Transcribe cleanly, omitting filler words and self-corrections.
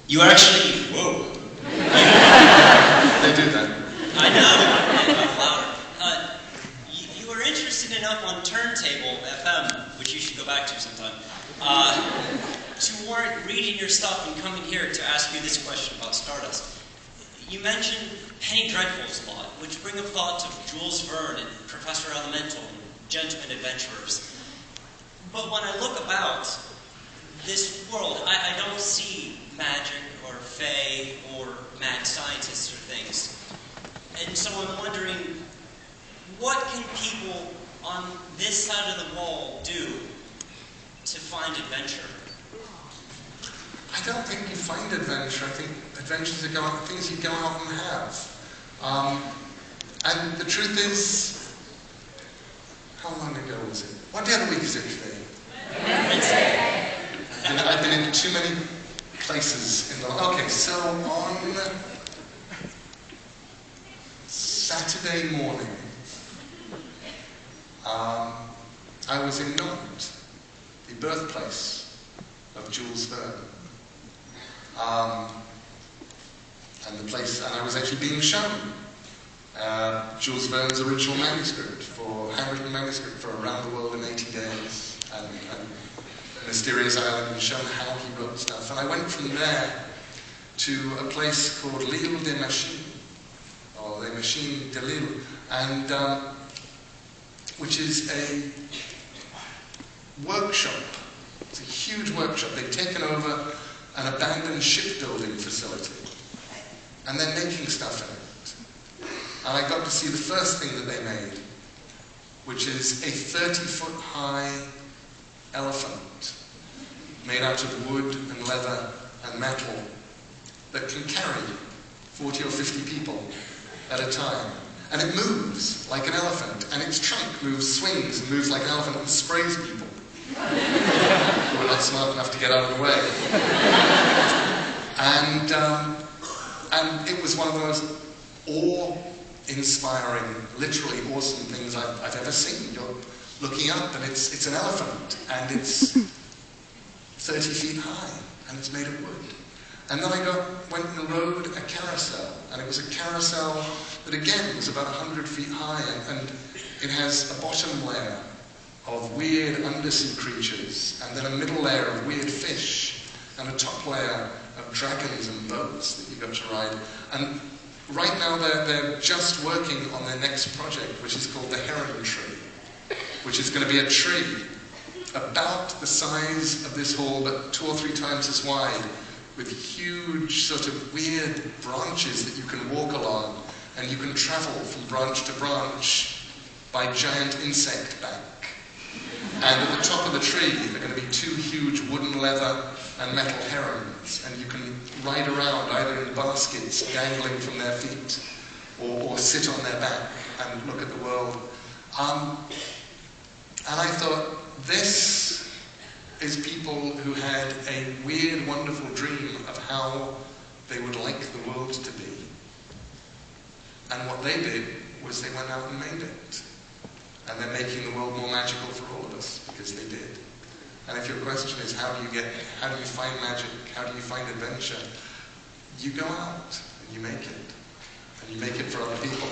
You actually, whoa. They do that. I know, I'm louder. You were interested enough on Turntable FM, which you should go back to sometime, to warrant reading your stuff and coming here to ask you this question about Stardust. You mentioned Penny Dreadfuls a lot, which bring up thoughts of Jules Verne and Professor Elemental and Gentlemen Adventurers. But when I look about this world, I don't see magic or fae or mad scientists or things. And so I'm wondering, what can people on this side of the wall do to find adventure? I don't think you find adventure. I think adventures are things you go out and have. And the truth is, how long ago was it? What day of the week is it today? Wednesday. I've been in too many places in the... Okay, so on Saturday morning, I was in Nantes, the birthplace of Jules Verne. And I was actually being shown Jules Verne's original manuscript, handwritten manuscript for Around the World in 80 Days, and Mysterious Island, and shown how he wrote stuff. And I went from there to a place called L'Île des Machines, or Les Machines de l'Île, and which is a workshop. It's a huge workshop. They've taken over an abandoned shipbuilding facility, and they're making stuff in it. And I got to see the first thing that they made, which is a 30-foot high elephant made out of wood and leather and metal that can carry 40 or 50 people at a time. And it moves like an elephant, and its trunk swings and moves like an elephant and sprays people who are not smart enough to get out of the way. And it was one of the most awe-inspiring, literally awesome things I've ever seen. You're looking up, and it's an elephant, and it's 30 feet high, and it's made of wood. And then I went and rode a carousel, and it was a carousel that again was about 100 feet high, and it has a bottom layer of weird undersea creatures, and then a middle layer of weird fish, and a top layer of dragons and boats that you got to ride. And right now they're just working on their next project, which is called the Heron Tree, which is going to be a tree about the size of this hall, but 2 or 3 times as wide, with huge sort of weird branches that you can walk along, and you can travel from branch to branch by giant insect bank. And at the top of the tree are going to be 2 huge wooden, leather and metal herons, and you can ride around either in baskets dangling from their feet, or sit on their back and look at the world. And I thought, this is people who had a weird, wonderful dream of how they would like the world to be. And what they did was they went out and made it. And they're making the world more magical for all of us, because they did. And if your question is, how do you find magic, how do you find adventure? You go out and you make it. And you make it for other people.